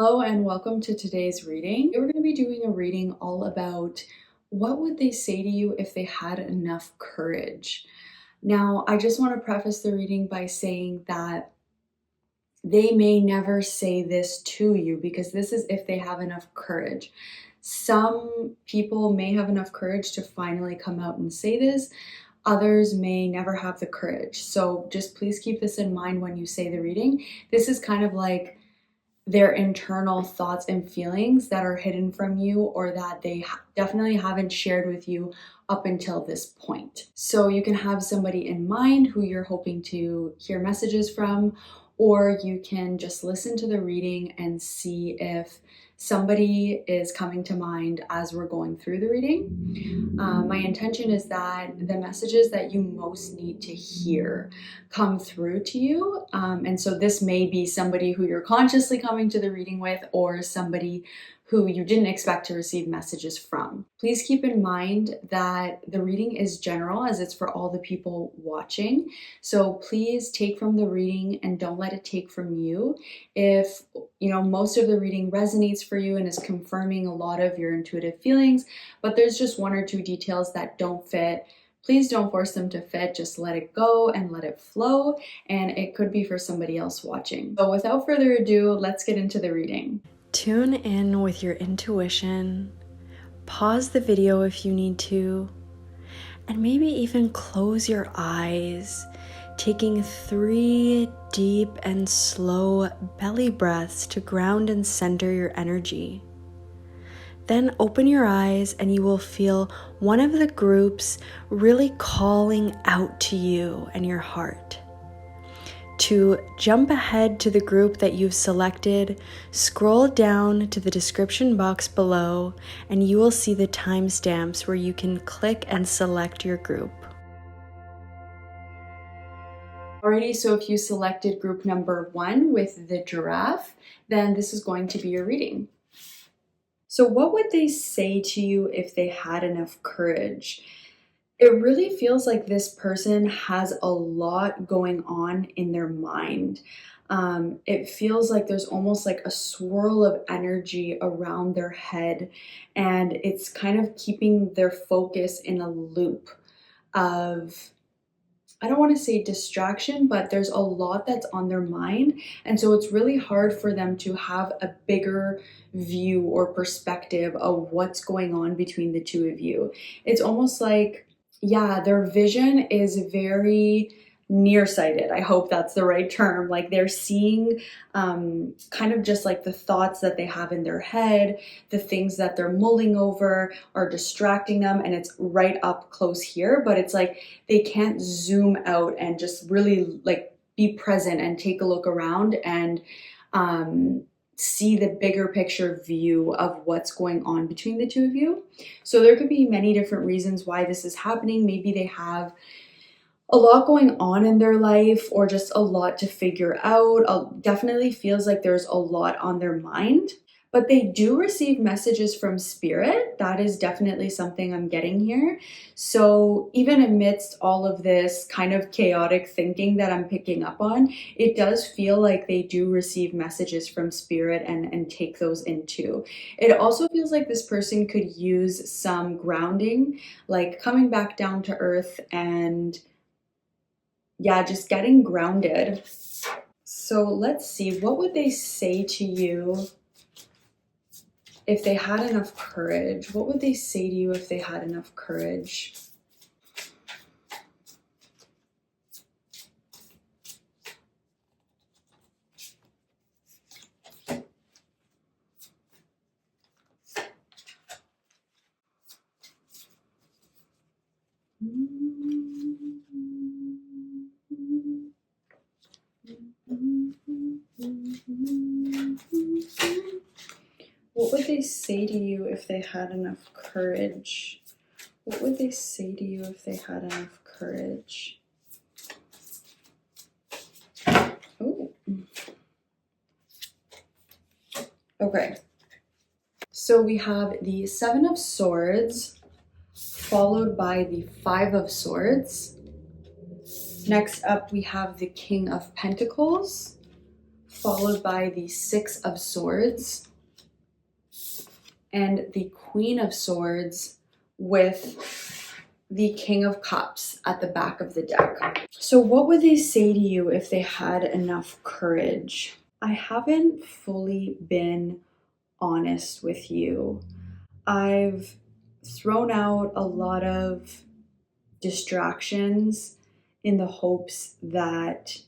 Hello and welcome to today's reading. We're going to be doing a reading all about what would they say to you if they had enough courage. Now, I just want to preface the reading by saying that they may never say this to you because this is if they have enough courage. Some people may have enough courage to finally come out and say this. Others may never have the courage. So just please keep this in mind when you say the reading. This is kind of like their internal thoughts and feelings that are hidden from you or that they definitely haven't shared with you up until this point. So you can have somebody in mind who you're hoping to hear messages from, or you can just listen to the reading and see if somebody is coming to mind as we're going through the reading. My intention is that the messages that you most need to hear come through to you. And so this may be somebody who you're consciously coming to the reading with, or somebody who you didn't expect to receive messages from. Please keep in mind that the reading is general, as it's for all the people watching. So please take from the reading and don't let it take from you. If most of the reading resonates for you and is confirming a lot of your intuitive feelings, but there's just one or two details that don't fit, please don't force them to fit. Just let it go and let it flow, and it could be for somebody else watching. So without further ado, let's get into the reading. Tune in with your intuition, pause the video if you need to, and maybe even close your eyes, taking 3 deep and slow belly breaths to ground and center your energy. Then open your eyes and you will feel one of the groups really calling out to you and your heart. To jump ahead to the group that you've selected, scroll down to the description box below and you will see the timestamps where you can click and select your group. Alrighty, so if you selected group number 1 with the giraffe, then this is going to be your reading. So what would they say to you if they had enough courage? It really feels like this person has a lot going on in their mind. It feels like there's almost like a swirl of energy around their head, and it's kind of keeping their focus in a loop of, I don't want to say distraction, but there's a lot that's on their mind. And so it's really hard for them to have a bigger view or perspective of what's going on between the two of you. It's almost like, their vision is very nearsighted. I hope that's the right term. Like they're seeing kind of just like the thoughts that they have in their head, the things that they're mulling over are distracting them, and it's right up close here, but it's like they can't zoom out and just really like be present and take a look around and see the bigger picture view of what's going on between the two of you. So there could be many different reasons why this is happening. Maybe they have a lot going on in their life or just a lot to figure out. Definitely feels like there's a lot on their mind, but they do receive messages from spirit. That is definitely something I'm getting here. So even amidst all of this kind of chaotic thinking that I'm picking up on, it does feel like they do receive messages from spirit and take those into. It also feels like this person could use some grounding, like coming back down to earth and just getting grounded. So let's see, what would they say to you if they had enough courage? What would they say to you if they had enough courage? What would they say to you if they had enough courage? What would they say to you if they had enough courage? Oh. Okay. So we have the 7 of Swords, followed by the 5 of Swords. Next up, we have the King of Pentacles, followed by the Six of Swords and the Queen of Swords with the King of Cups at the back of the deck. So what would they say to you if they had enough courage? I haven't fully been honest with you. I've thrown out a lot of distractions in the hopes that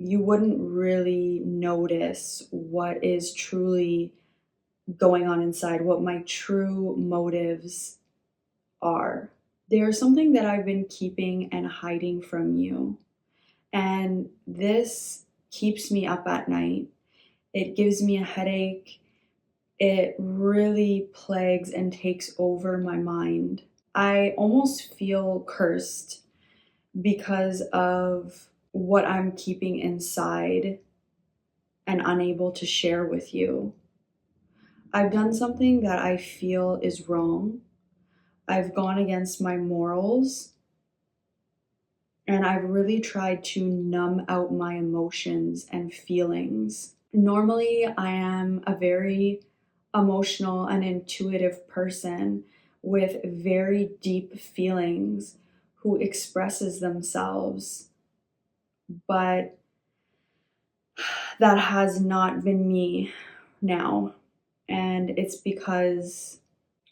you wouldn't really notice what is truly going on inside, what my true motives are. They are something that I've been keeping and hiding from you. And this keeps me up at night. It gives me a headache. It really plagues and takes over my mind. I almost feel cursed because of what I'm keeping inside and unable to share with you. I've done something that I feel is wrong. I've gone against my morals, and I've really tried to numb out my emotions and feelings. Normally, I am a very emotional and intuitive person with very deep feelings who expresses themselves, but that has not been me now. And it's because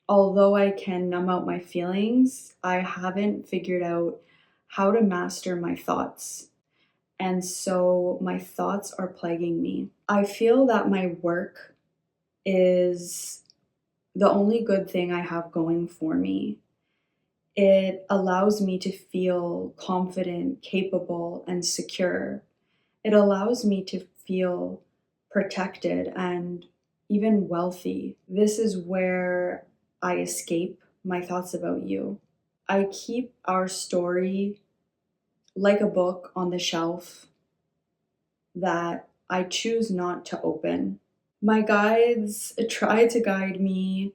although I can numb out my feelings, I haven't figured out how to master my thoughts. And so my thoughts are plaguing me. I feel that my work is the only good thing I have going for me. It allows me to feel confident, capable, and secure. It allows me to feel protected and even wealthy. This is where I escape my thoughts about you. I keep our story like a book on the shelf that I choose not to open. My guides try to guide me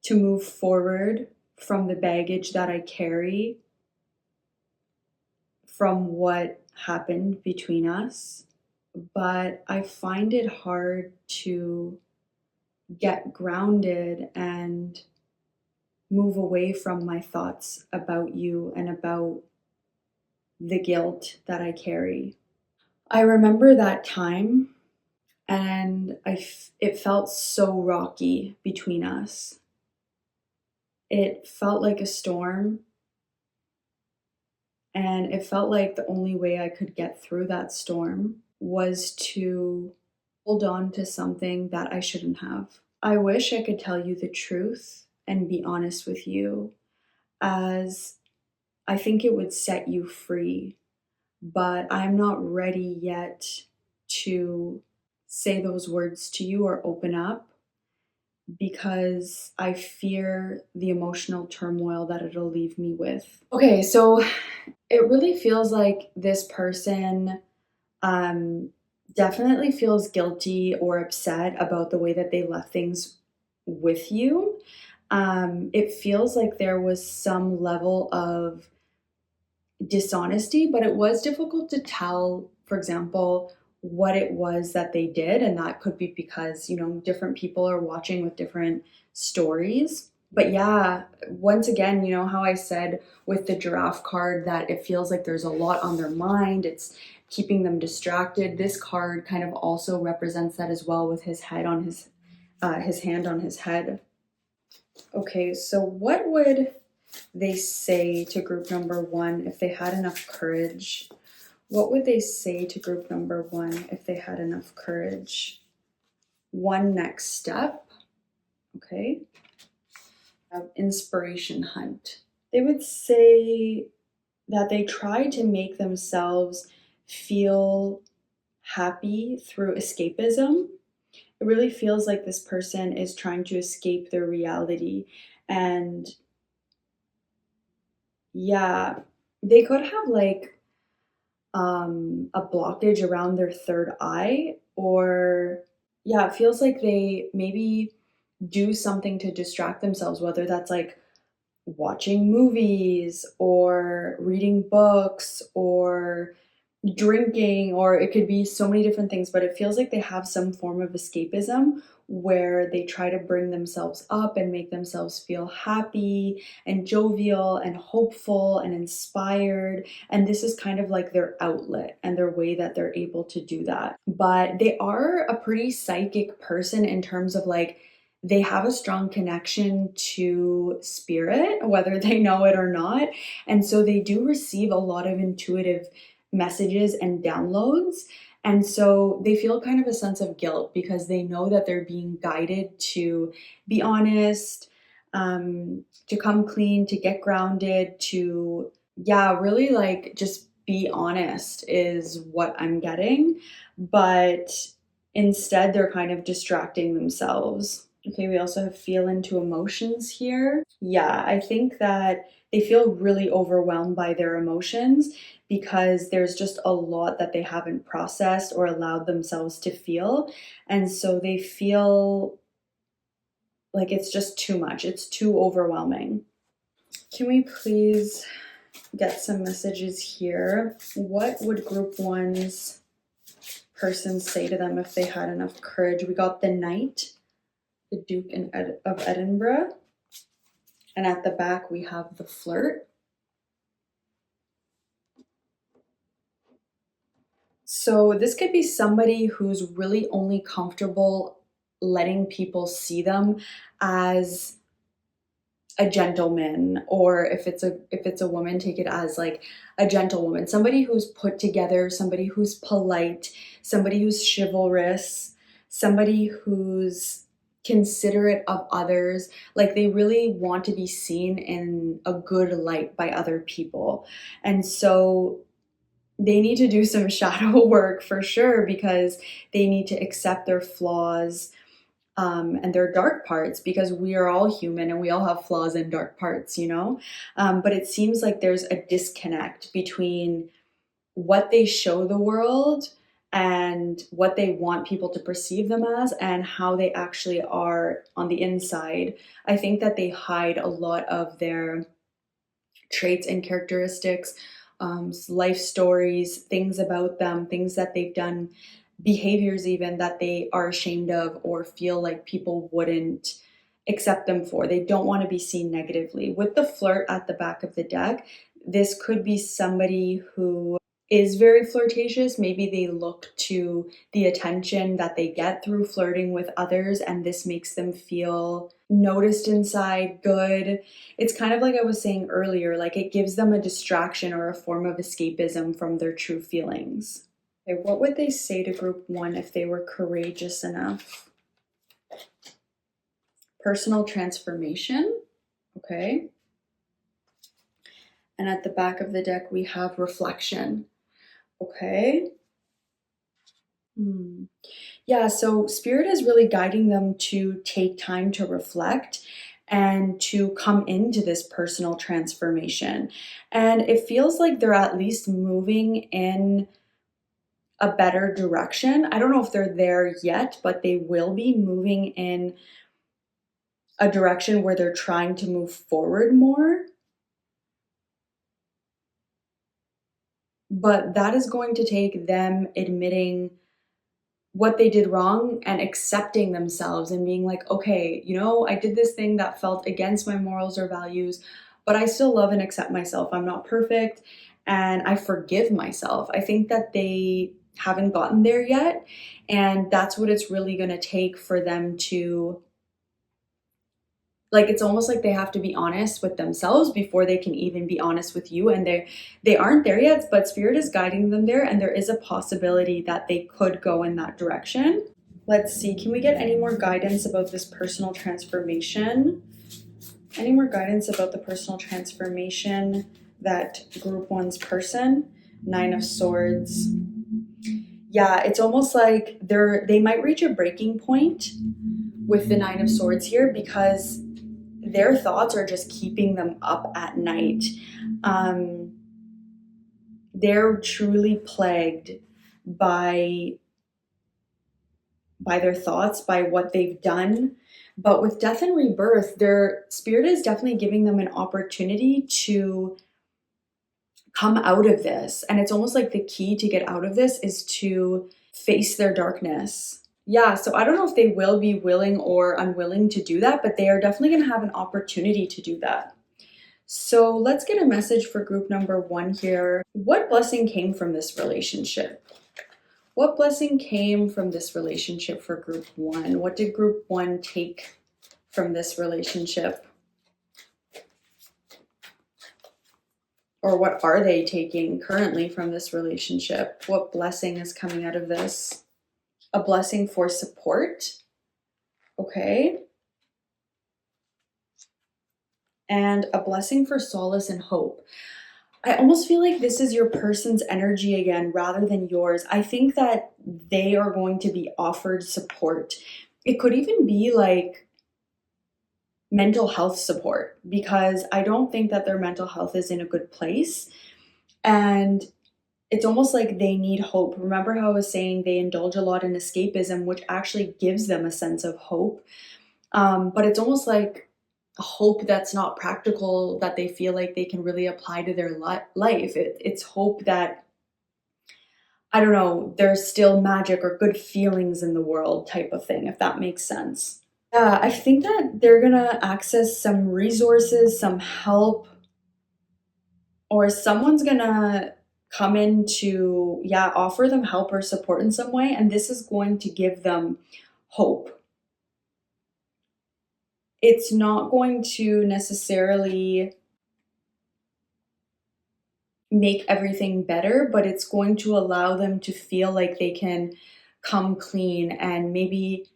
to move forward from the baggage that I carry from what happened between us, but I find it hard to get grounded and move away from my thoughts about you and about the guilt that I carry. I remember that time, and it felt so rocky between us. It felt like a storm, and it felt like the only way I could get through that storm was to hold on to something that I shouldn't have. I wish I could tell you the truth and be honest with you, as I think it would set you free, but I'm not ready yet to say those words to you or open up because I fear the emotional turmoil that it'll leave me with. Okay, so it really feels like this person definitely feels guilty or upset about the way that they left things with you. It feels like there was some level of dishonesty, but it was difficult to tell, for example, what it was that they did. And that could be because, different people are watching with different stories. But yeah, once again, how I said with the giraffe card that it feels like there's a lot on their mind. It's keeping them distracted. This card kind of also represents that as well, with his head on his hand on his head. Okay, so what would they say to group number one if they had enough courage? What would they say to group number one if they had enough courage? One next step, okay? Inspiration hunt. They would say that they try to make themselves feel happy through escapism. It really feels like this person is trying to escape their reality. And yeah, they could have like a blockage around their third eye, or yeah, it feels like they maybe do something to distract themselves, whether that's like watching movies or reading books or drinking, or it could be so many different things, but it feels like they have some form of escapism where they try to bring themselves up and make themselves feel happy and jovial and hopeful and inspired. And this is kind of like their outlet and their way that they're able to do that. But they are a pretty psychic person in terms of like, they have a strong connection to spirit, whether they know it or not. And so they do receive a lot of intuitive messages and downloads. And so they feel kind of a sense of guilt because they know that they're being guided to be honest, to come clean, to get grounded, to, yeah, really like just be honest is what I'm getting. But instead, they're kind of distracting themselves. Okay, we also have feel into emotions here. Yeah, I think that they feel really overwhelmed by their emotions because there's just a lot that they haven't processed or allowed themselves to feel. And so they feel like it's just too much. It's too overwhelming. Can we please get some messages here? What would group one's person say to them if they had enough courage? We got the Knight, the Duke of Edinburgh. And at the back, we have the Flirt. So this could be somebody who's really only comfortable letting people see them as a gentleman, or if it's a woman, take it as like a gentlewoman, somebody who's put together, somebody who's polite, somebody who's chivalrous, somebody who's considerate of others. Like they really want to be seen in a good light by other people. And so they need to do some shadow work for sure, because they need to accept their flaws and their dark parts, because we are all human and we all have flaws and dark parts, you know? But it seems like there's a disconnect between what they show the world and what they want people to perceive them as and how they actually are on the inside. I think that they hide a lot of their traits and characteristics, life stories, things about them, things that they've done, behaviors even that they are ashamed of or feel like people wouldn't accept them for. They don't want to be seen negatively. With the Flirt at the back of the deck, this could be somebody who is very flirtatious. Maybe they look to the attention that they get through flirting with others, and this makes them feel noticed inside, good. It's kind of like I was saying earlier, like it gives them a distraction or a form of escapism from their true feelings. Okay, what would they say to group one if they were courageous enough? Personal transformation. Okay. And at the back of the deck, we have reflection. Okay. Yeah, so Spirit is really guiding them to take time to reflect and to come into this personal transformation. And it feels like they're at least moving in a better direction. I don't know if they're there yet, but they will be moving in a direction where they're trying to move forward more. But that is going to take them admitting what they did wrong and accepting themselves and being like, okay, you know, I did this thing that felt against my morals or values, but I still love and accept myself. I'm not perfect and I forgive myself. I think that they haven't gotten there yet, and that's what it's really going to take for them to, like, it's almost like they have to be honest with themselves before they can even be honest with you. And they aren't there yet, but Spirit is guiding them there, and there is a possibility that they could go in that direction. Let's see, can we get any more guidance about this personal transformation? Any more guidance about the personal transformation that group one's person? Nine of Swords. Yeah, it's almost like they might reach a breaking point with the Nine of Swords here, because their thoughts are just keeping them up at night. They're truly plagued by their thoughts, by what they've done. But with Death and Rebirth, their Spirit is definitely giving them an opportunity to come out of this. And it's almost like the key to get out of this is to face their darkness. Yeah, so I don't know if they will be willing or unwilling to do that, but they are definitely going to have an opportunity to do that. So let's get a message for group number 1 here. What blessing came from this relationship? What blessing came from this relationship for group 1? What did group 1 take from this relationship? Or what are they taking currently from this relationship? What blessing is coming out of this? A blessing for support. Okay. And a blessing for solace and hope. I almost feel like this is your person's energy again rather than yours. I think that they are going to be offered support. It could even be like mental health support, because I don't think that their mental health is in a good place. And it's almost like they need hope. Remember how I was saying they indulge a lot in escapism, which actually gives them a sense of hope. But it's almost like a hope that's not practical, that they feel like they can really apply to their life. It's hope that, I don't know, there's still magic or good feelings in the world type of thing, if that makes sense. Yeah, I think that they're gonna access some resources, some help, or someone's gonna come in to, yeah, offer them help or support in some way, and this is going to give them hope. It's not going to necessarily make everything better, but it's going to allow them to feel like they can come clean and maybe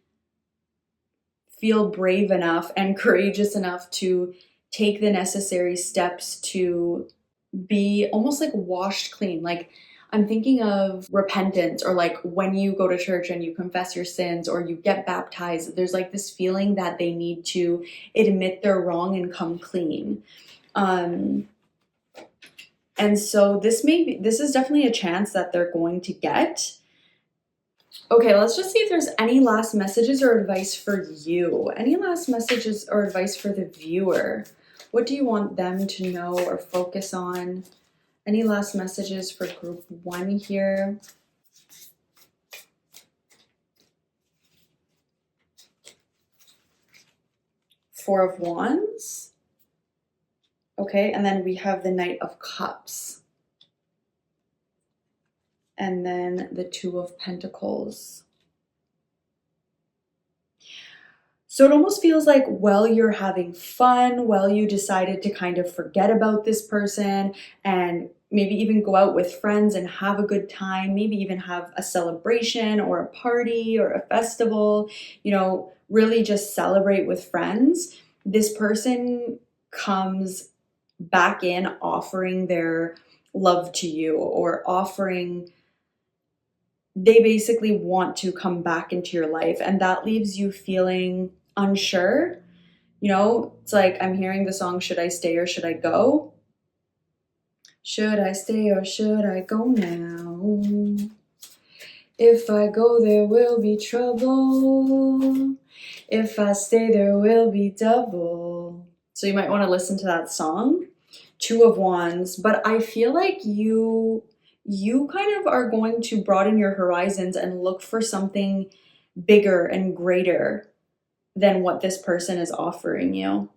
feel brave enough and courageous enough to take the necessary steps to be almost like washed clean. Like, I'm thinking of repentance, or like when you go to church and you confess your sins or you get baptized, there's like this feeling that they need to admit they're wrong and come clean. And so this is definitely a chance that they're going to get. Okay, let's just see if there's any last messages or advice for you. Any last messages or advice for the viewer? What do you want them to know or focus on? Any last messages for group 1 here? Four of Wands. Okay, and then we have the Knight of Cups. And then the Two of Pentacles. So it almost feels like while you're having fun, while you decided to kind of forget about this person and maybe even go out with friends and have a good time, maybe even have a celebration or a party or a festival, you know, really just celebrate with friends, this person comes back in offering their love to you, or they basically want to come back into your life, and that leaves you feeling unsure. You know, it's like I'm hearing the song, Should I Stay or Should I Go? Should I stay or should I go now? If I go, there will be trouble. If I stay, there will be double. So you might want to listen to that song, Two of Wands. But I feel like you kind of are going to broaden your horizons and look for something bigger and greater than what this person is offering you.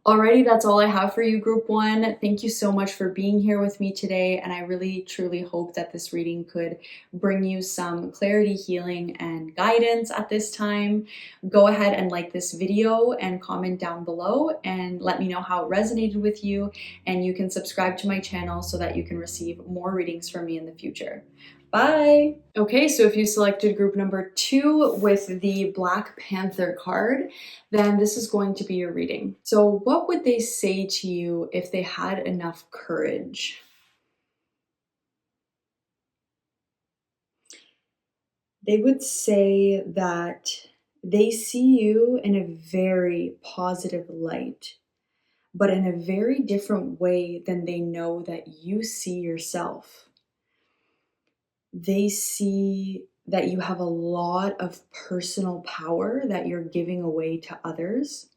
Alrighty, that's all I have for you, group 1. Thank you so much for being here with me today, and I really truly hope that this reading could bring you some clarity, healing, and guidance at this time. Go ahead and like this video and comment down below and let me know how it resonated with you, and you can subscribe to my channel so that you can receive more readings from me in the future. Bye! Okay, so if you selected group number 2 with the Black Panther card, then this is going to be your reading. So what would they say to you if they had enough courage? They would say that they see you in a very positive light, but in a very different way than they know that you see yourself. They see that you have a lot of personal power that you're giving away to others.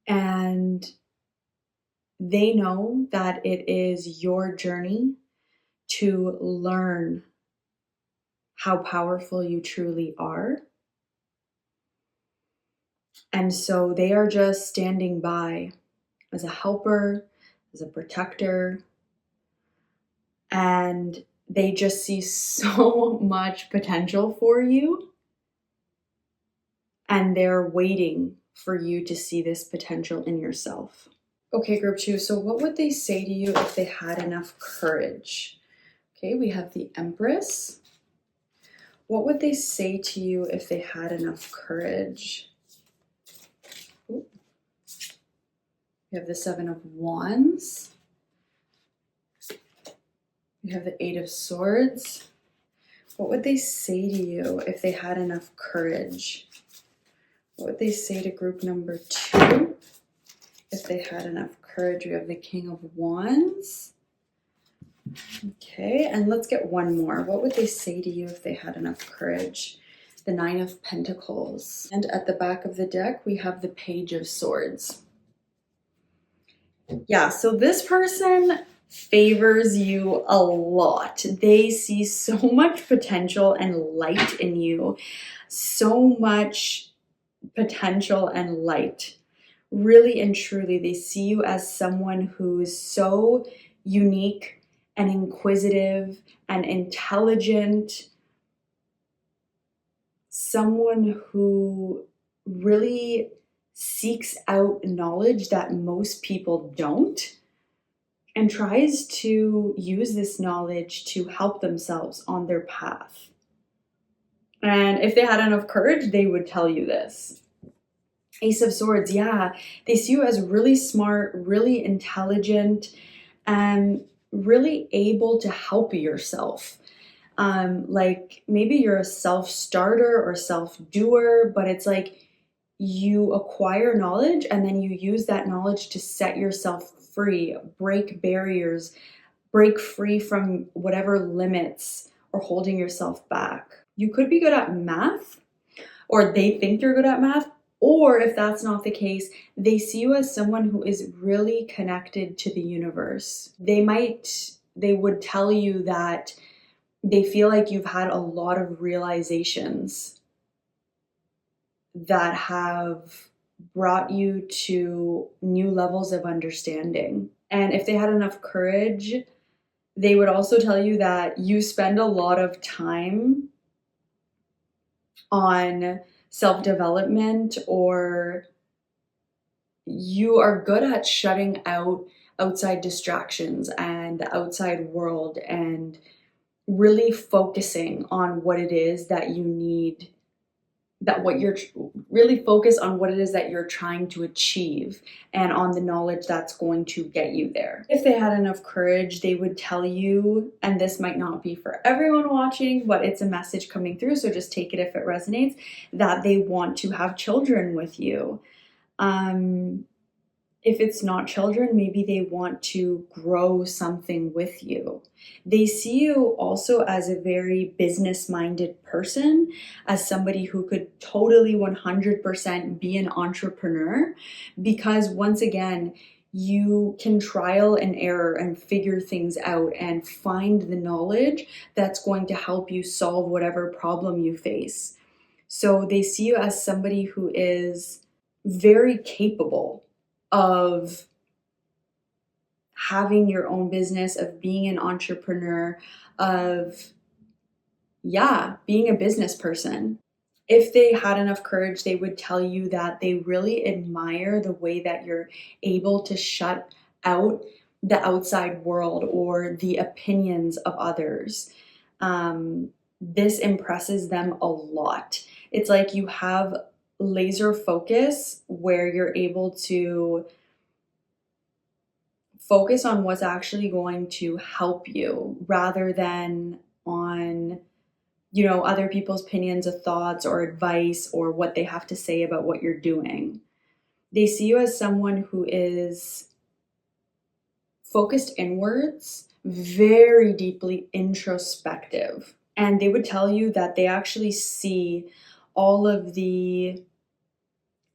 And they know that it is your journey to learn how powerful you truly are. And so they are just standing by as a helper, as a protector, and they just see so much potential for you, and they're waiting for you to see this potential in yourself. Okay, group 2, so what would they say to you if they had enough courage? Okay, we have the Empress. What would they say to you if they had enough courage? Ooh. We have the Seven of Wands. We have the Eight of Swords. What would they say to you if they had enough courage? What would they say to group number 2 if they had enough courage? We have the King of Wands. Okay, and let's get one more. What would they say to you if they had enough courage? The Nine of Pentacles. And at the back of the deck, we have the Page of Swords. Yeah, so this person favors you a lot. They see so much potential and light in you. So much potential and light. Really and truly, they see you as someone who is so unique and inquisitive and intelligent. Someone who really seeks out knowledge that most people don't, and tries to use this knowledge to help themselves on their path. And if they had enough courage, they would tell you this. Ace of Swords, yeah, they see you as really smart, really intelligent, and really able to help yourself. Like maybe you're a self-starter or self-doer, but it's like you acquire knowledge and then you use that knowledge to set yourself free, break barriers, break free from whatever limits or holding yourself back. You could be good at math, or they think you're good at math, or if that's not the case, they see you as someone who is really connected to the universe. They would tell you that they feel like you've had a lot of realizations that have brought you to new levels of understanding. And if they had enough courage, they would also tell you that you spend a lot of time on self-development, or you are good at shutting out outside distractions and the outside world and really focusing on what it is that you need, really focus on what it is that you're trying to achieve and on the knowledge that's going to get you there. If they had enough courage, they would tell you, and this might not be for everyone watching, but it's a message coming through, so just take it if it resonates, that they want to have children with you. If it's not children, maybe they want to grow something with you. They see you also as a very business-minded person, as somebody who could totally 100% be an entrepreneur, because once again, you can trial and error and figure things out and find the knowledge that's going to help you solve whatever problem you face. So they see you as somebody who is very capable of having your own business, of being an entrepreneur, of, being a business person. If they had enough courage, they would tell you that they really admire the way that you're able to shut out the outside world or the opinions of others. This impresses them a lot. It's like you have laser focus where you're able to focus on what's actually going to help you rather than on, other people's opinions or thoughts or advice or what they have to say about what you're doing. They see you as someone who is focused inwards, very deeply introspective. And they would tell you that they actually see all of the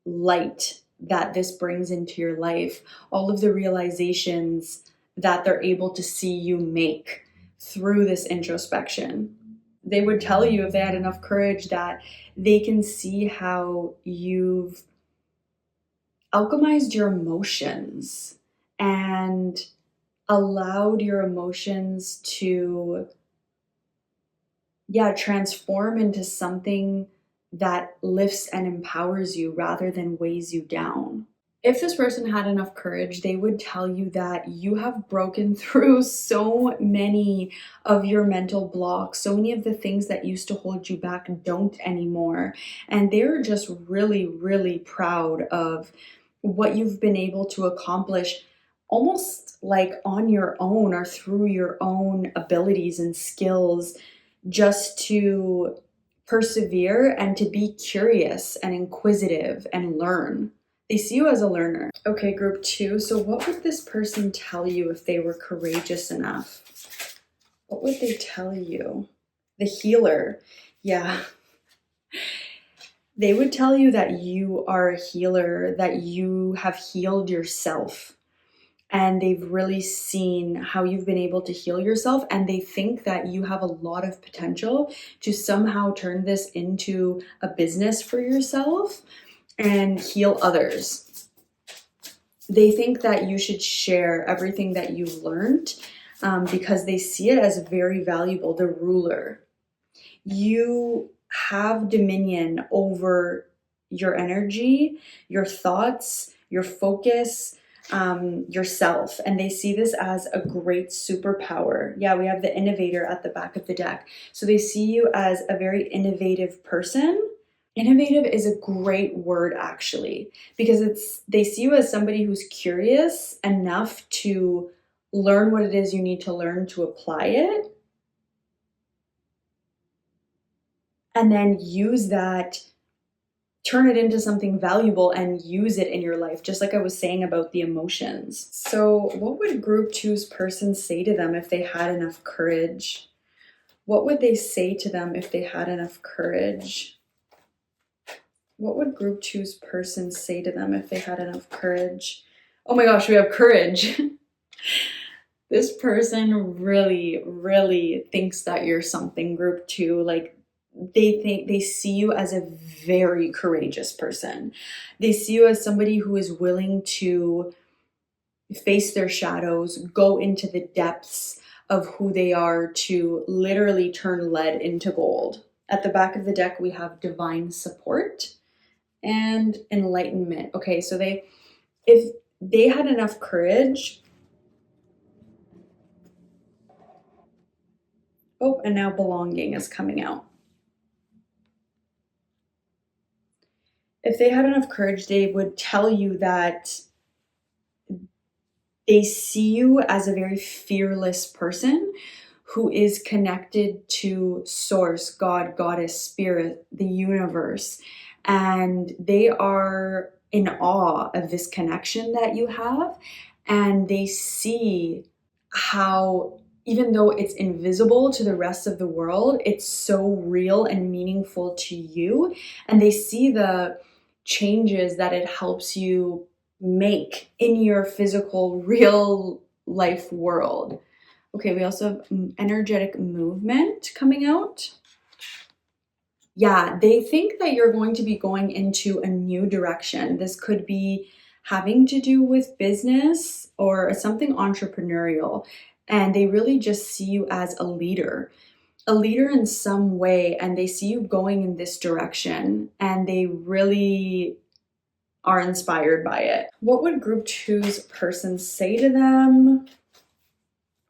light that this brings into your life, all of the realizations that they're able to see you make through this introspection. They would tell you, if they had enough courage, that they can see how you've alchemized your emotions and allowed your emotions to, transform into something that lifts and empowers you rather than weighs you down. If this person had enough courage, they would tell you that you have broken through so many of your mental blocks. So many of the things that used to hold you back don't anymore. And they're just really, really proud of what you've been able to accomplish, almost like on your own or through your own abilities and skills, just to persevere and to be curious and inquisitive and learn. They see you as a learner. Okay, group 2. So what would this person tell you if they were courageous enough? What would they tell you? The healer. Yeah. They would tell you that you are a healer, that you have healed yourself. And they've really seen how you've been able to heal yourself. And they think that you have a lot of potential to somehow turn this into a business for yourself and heal others. They think that you should share everything that you've learned because they see it as very valuable, the ruler. You have dominion over your energy, your thoughts, your focus, yourself, and they see this as a great superpower. Yeah, we have the innovator at the back of the deck. So they see you as a very innovative person. Innovative is a great word, actually, because they see you as somebody who's curious enough to learn what it is you need to learn to apply it, and then use that, turn it into something valuable and use it in your life, just like I was saying about the emotions. So what would group 2's person say to them if they had enough courage? What would they say to them if they had enough courage? What would group 2's person say to them if they had enough courage? Oh my gosh, we have courage. This person really, really thinks that you're something, group 2. Like, they see you as a very courageous person. They see you as somebody who is willing to face their shadows, go into the depths of who they are to literally turn lead into gold. At the back of the deck, we have divine support and enlightenment. Okay, so if they had enough courage. Oh, and now belonging is coming out. If they had enough courage, they would tell you that they see you as a very fearless person who is connected to Source, God, Goddess, Spirit, the universe. And they are in awe of this connection that you have. And they see how, even though it's invisible to the rest of the world, it's so real and meaningful to you. And they see the changes that it helps you make in your physical, real life world. Okay, we also have energetic movement coming out. Yeah, they think that you're going to be going into a new direction. This could be having to do with business or something entrepreneurial. And they really just see you as a leader in some way. And they see you going in this direction. And they really are inspired by it. What would group 2's person say to them?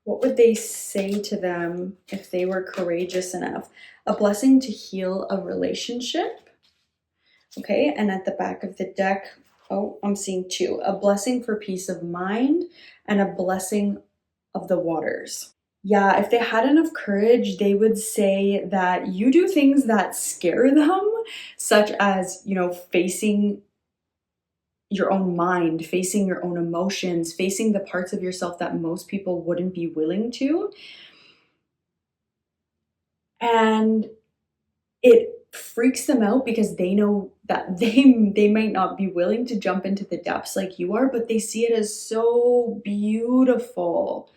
What would they say to them if they were courageous enough? A blessing to heal a relationship. Okay, and at the back of the deck, oh, I'm seeing 2. A blessing for peace of mind and a blessing of the waters. Yeah, if they had enough courage, they would say that you do things that scare them, such as, facing your own mind, facing your own emotions, facing the parts of yourself that most people wouldn't be willing to. And it freaks them out because they know that they might not be willing to jump into the depths like you are, but they see it as so beautiful.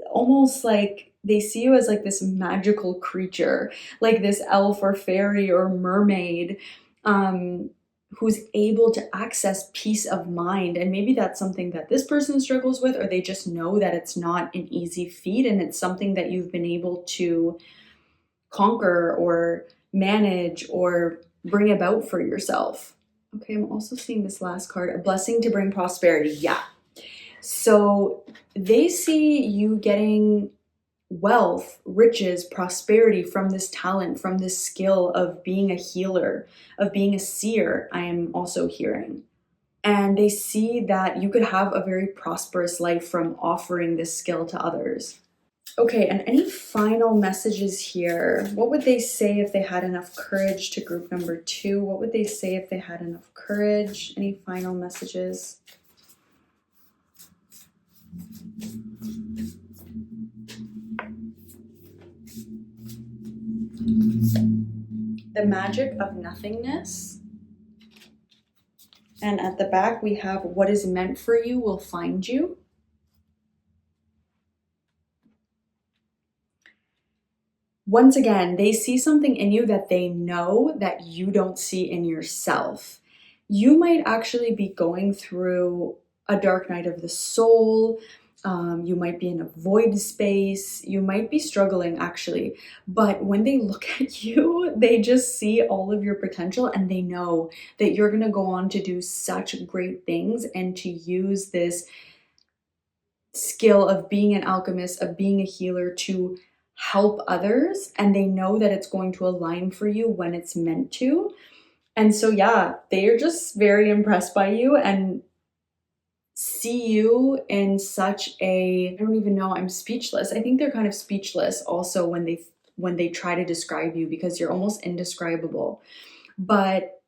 Almost like they see you as like this magical creature, like this elf or fairy or mermaid, who's able to access peace of mind. And maybe that's something that this person struggles with, or they just know that it's not an easy feat and it's something that you've been able to conquer or manage or bring about for yourself. Okay, I'm also seeing this last card, a blessing to bring prosperity. Yeah. So they see you getting wealth, riches, prosperity from this talent, from this skill of being a healer, of being a seer, I am also hearing. And they see that you could have a very prosperous life from offering this skill to others. Okay, and any final messages here? What would they say if they had enough courage to group number 2? What would they say if they had enough courage? Any final messages? The magic of nothingness. And at the back we have what is meant for you will find you. Once again, they see something in you that they know that you don't see in yourself. You might actually be going through a dark night of the soul. You might be in a void space. You might be struggling actually. But when they look at you, they just see all of your potential and they know that you're going to go on to do such great things and to use this skill of being an alchemist, of being a healer to help others. And they know that it's going to align for you when it's meant to. And so, yeah, they are just very impressed by you and see you in such a, I don't even know, I'm speechless. I think they're kind of speechless also when they try to describe you because you're almost indescribable. But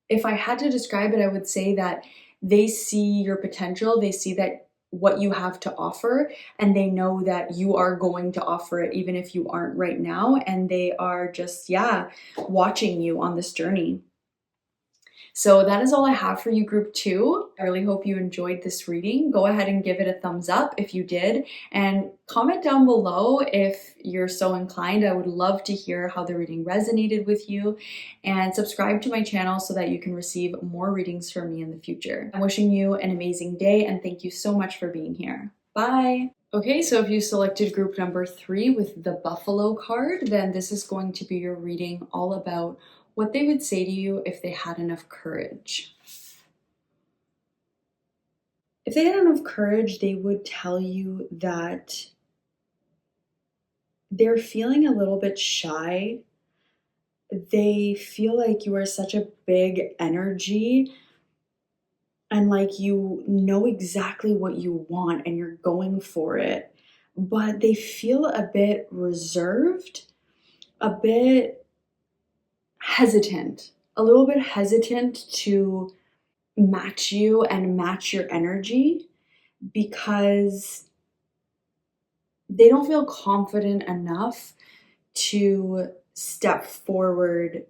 if I had to describe it, I would say that they see your potential. They see that what you have to offer, and they know that you are going to offer it even if you aren't right now. And they are just, yeah, watching you on this journey. So that is all I have for you, group 2. I really hope you enjoyed this reading. Go ahead and give it a thumbs up if you did, and comment down below if you're so inclined. I would love to hear how the reading resonated with you, and subscribe to my channel so that you can receive more readings from me in the future. I'm wishing you an amazing day, and thank you so much for being here. Bye! Okay, so if you selected group number 3 with the buffalo card, then this is going to be your reading all about what they would say to you if they had enough courage. If they had enough courage, they would tell you that they're feeling a little bit shy. They feel like you are such a big energy and like you know exactly what you want and you're going for it, but they feel a bit reserved, a bit hesitant, a little bit hesitant to match you and match your energy because they don't feel confident enough to step forward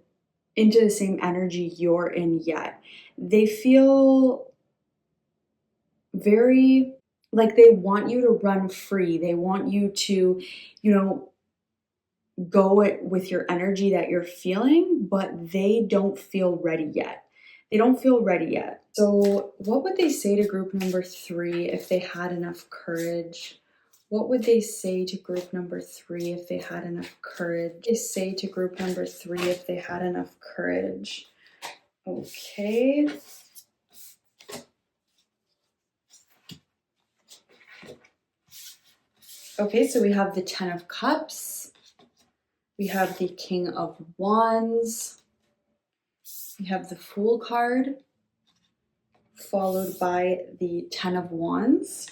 into the same energy you're in yet. They feel very like they want you to run free. They want you to, go with your energy that you're feeling, but they don't feel ready yet. They don't feel ready yet. So what would they say to group number 3 if they had enough courage? What would they say to group number 3 if they had enough courage? They say to group number 3 if they had enough courage. Okay. Okay, so we have the 10 of Cups. We have the King of Wands. We have the Fool card, followed by the 10 of Wands.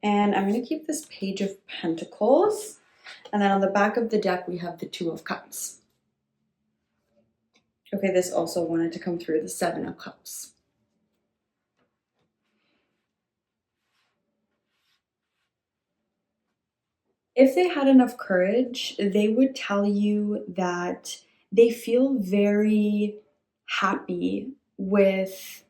And I'm going to keep this Page of Pentacles. And then on the back of the deck, we have the 2 of Cups. Okay, this also wanted to come through, the 7 of Cups. If they had enough courage, they would tell you that they feel very happy with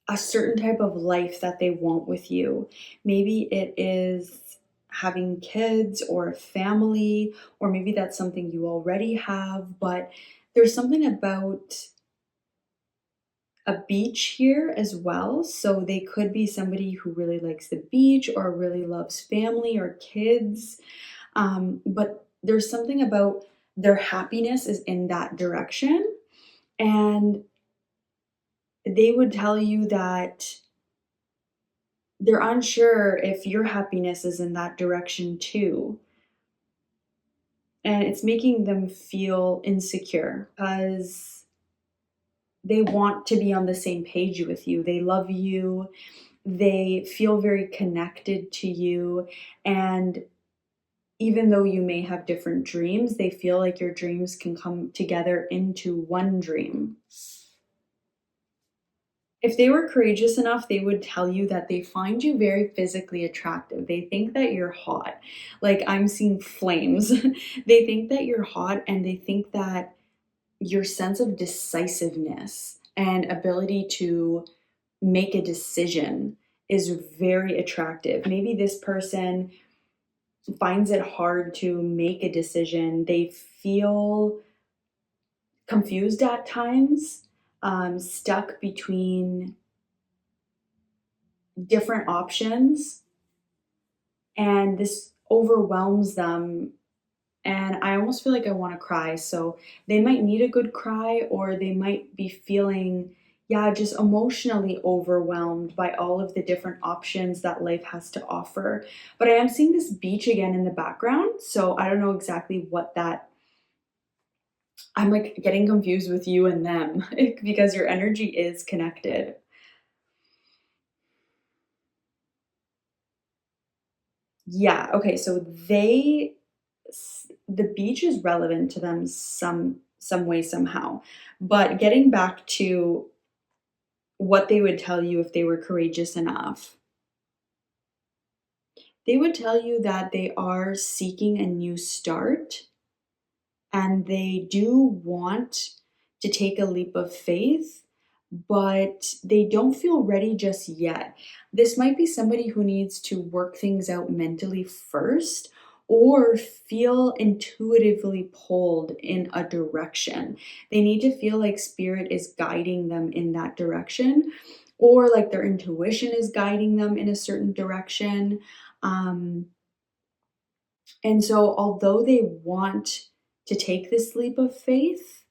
a certain type of life that they want with you. Maybe it is having kids or a family, or maybe that's something you already have, but there's something about a beach here as well. So they could be somebody who really likes the beach or really loves family or kids. But there's something about their happiness is in that direction. And they would tell you that they're unsure if your happiness is in that direction too. And it's making them feel insecure because they want to be on the same page with you. They love you. They feel very connected to you. And even though you may have different dreams, they feel like your dreams can come together into one dream. If they were courageous enough, they would tell you that they find you very physically attractive. They think that you're hot. Like I'm seeing flames. They think that you're hot and they think that your sense of decisiveness and ability to make a decision is very attractive. Maybe this person finds it hard to make a decision. They feel confused at times, stuck between different options, and this overwhelms them. And I almost feel like I want to cry. So they might need a good cry, or they might be feeling, yeah, just emotionally overwhelmed by all of the different options that life has to offer. But I am seeing this beach again in the background. So I don't know exactly what that, I'm like getting confused with you and them because your energy is connected. Yeah, okay, so the beach is relevant to them some way somehow. But getting back to what they would tell you if they were courageous enough, they would tell you that they are seeking a new start and they do want to take a leap of faith, but they don't feel ready just yet. This might be somebody who needs to work things out mentally first or feel intuitively pulled in a direction. They need to feel like spirit is guiding them in that direction or like their intuition is guiding them in a certain direction. Um, and so, although they want to take this leap of faith,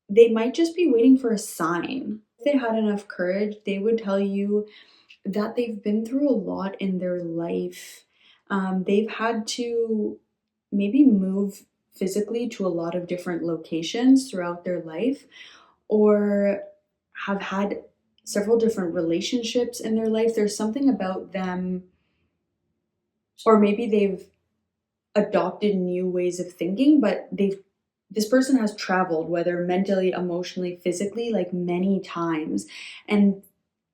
they might just be waiting for a sign. If they had enough courage, they would tell you that they've been through a lot in their life. They've had to maybe move physically to a lot of different locations throughout their life, or have had several different relationships in their life. There's something about them, or maybe they've adopted new ways of thinking, but this person has traveled, whether mentally, emotionally, physically, like many times, and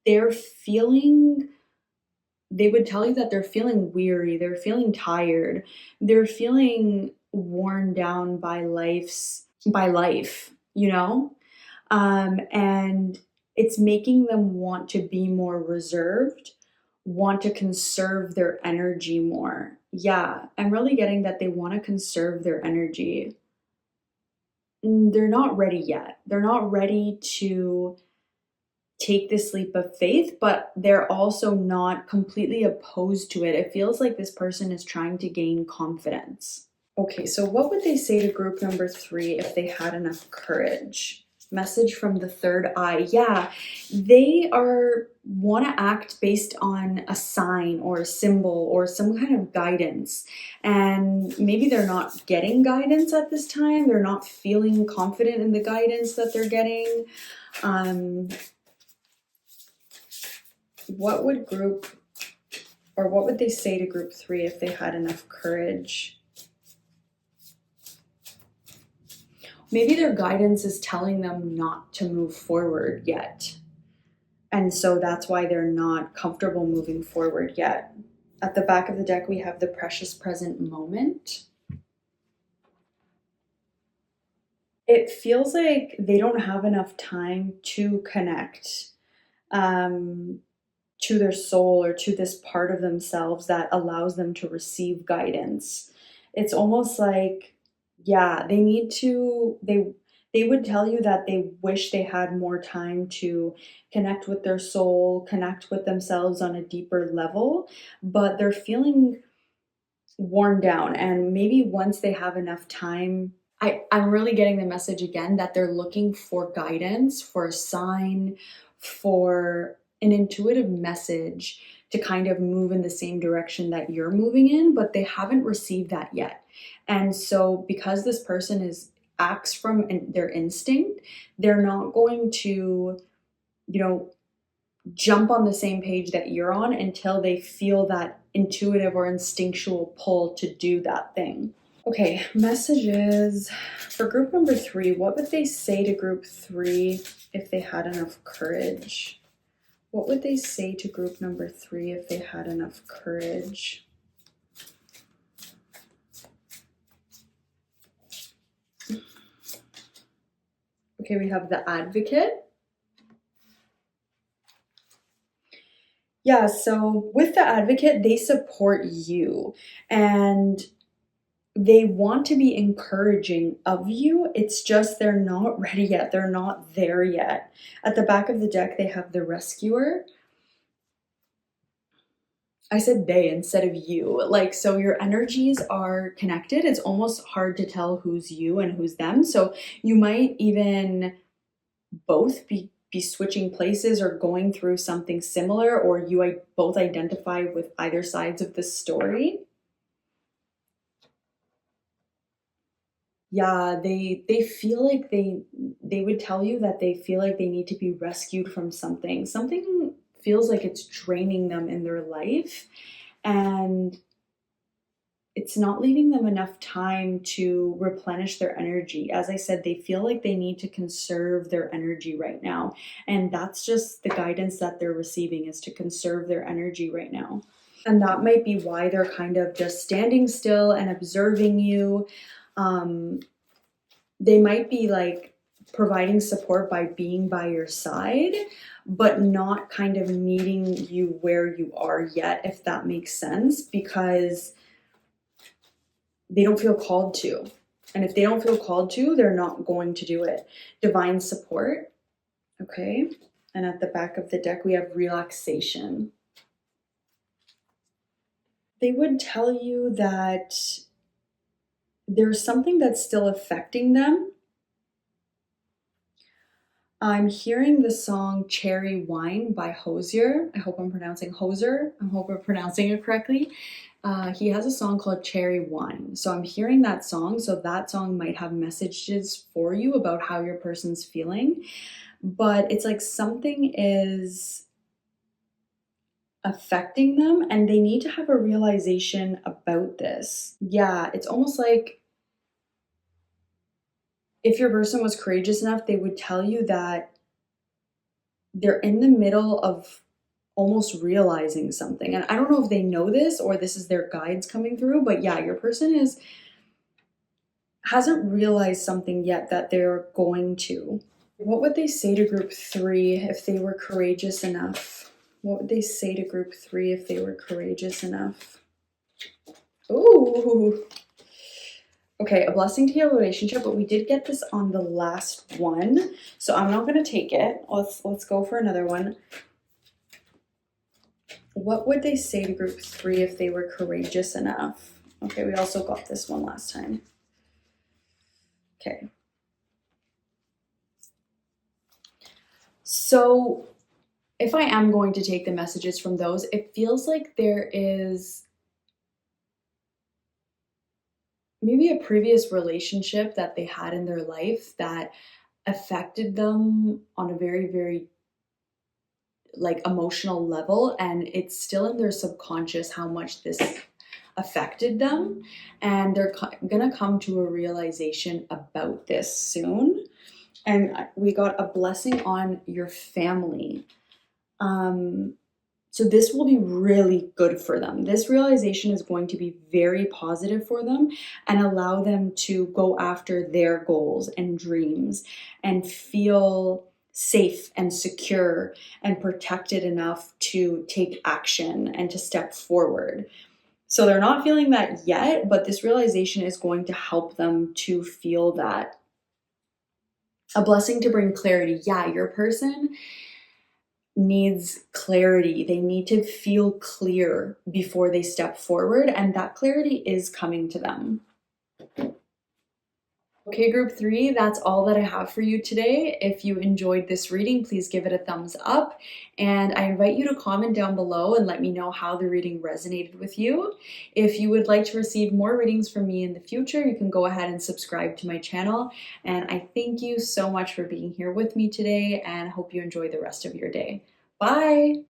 they're feeling, they would tell you that they're feeling weary, they're feeling tired, they're feeling worn down by life, you know? And it's making them want to be more reserved, want to conserve their energy more. Yeah, I'm really getting that they want to conserve their energy. They're not ready yet. They're not ready to take this leap of faith, but they're also not completely opposed to it. It feels like this person is trying to gain confidence. Okay, so what would they say to group number 3 if they had enough courage? Message from the third eye. Yeah, they are want to act based on a sign or a symbol or some kind of guidance. And maybe they're not getting guidance at this time. They're not feeling confident in the guidance that they're getting. What would they say to group 3 if they had enough courage? Maybe their guidance is telling them not to move forward yet. And so that's why they're not comfortable moving forward yet. At the back of the deck, we have the precious present moment. It feels like they don't have enough time to connect to their soul or to this part of themselves that allows them to receive guidance. It's almost like, yeah, they need to, they would tell you that they wish they had more time to connect with their soul, connect with themselves on a deeper level, but they're feeling worn down. And maybe once they have enough time, I'm really getting the message again that they're looking for guidance, for a sign, for an intuitive message to kind of move in the same direction that you're moving in, but they haven't received that yet. And so because this person acts from their instinct, they're not going to, jump on the same page that you're on until they feel that intuitive or instinctual pull to do that thing. Okay, messages for group number 3. What would they say to group 3 if they had enough courage? What would they say to group number 3 if they had enough courage? Okay, we have the Advocate. Yeah, so with the Advocate, they support you and they want to be encouraging of you. It's just they're not ready yet. They're not there yet. At the back of the deck, they have the Rescuer. I said they instead of you. Like, so your energies are connected. It's almost hard to tell who's you and who's them. So you might even both be switching places or going through something similar, or you both identify with either sides of the story. Yeah, they feel like they would tell you that they feel like they need to be rescued from something. Something feels like it's draining them in their life, and it's not leaving them enough time to replenish their energy. As I said, they feel like they need to conserve their energy right now, and that's just the guidance that they're receiving, is to conserve their energy right now. And that might be why they're kind of just standing still and observing you. They might be like providing support by being by your side, but not kind of meeting you where you are yet, if that makes sense, because they don't feel called to. And if they don't feel called to, they're not going to do it. Divine support. Okay. And at the back of the deck, we have relaxation. They would tell you that there's something that's still affecting them. I'm hearing the song Cherry Wine by Hozier. I hope I'm pronouncing Hozier. I hope I'm pronouncing it correctly. He has a song called Cherry Wine. So I'm hearing that song. So that song might have messages for you about how your person's feeling. But it's like something is affecting them and they need to have a realization about this. Yeah, it's almost like if your person was courageous enough, they would tell you that they're in the middle of almost realizing something. And I don't know if they know this or this is their guides coming through, but yeah, your person hasn't realized something yet that they're going to. What would they say to group 3 if they were courageous enough? What would they say to group 3 if they were courageous enough? Ooh. Okay, a blessing to your relationship, but we did get this on the last one, so I'm not going to take it. Let's go for another one. What would they say to group 3 if they were courageous enough? Okay, we also got this one last time. Okay. So if I am going to take the messages from those, it feels like there is maybe a previous relationship that they had in their life that affected them on a very, very like emotional level, and it's still in their subconscious how much this affected them, and they're gonna come to a realization about this soon. And we got a blessing on your family. So this will be really good for them. This realization is going to be very positive for them and allow them to go after their goals and dreams and feel safe and secure and protected enough to take action and to step forward. So they're not feeling that yet, but this realization is going to help them to feel that. A blessing to bring clarity. Yeah, your person needs clarity. They need to feel clear before they step forward, and that clarity is coming to them. Okay, group 3, that's all that I have for you today. If you enjoyed this reading, please give it a thumbs up, and I invite you to comment down below and let me know how the reading resonated with you. If you would like to receive more readings from me in the future, you can go ahead and subscribe to my channel, and I thank you so much for being here with me today, and hope you enjoy the rest of your day. Bye!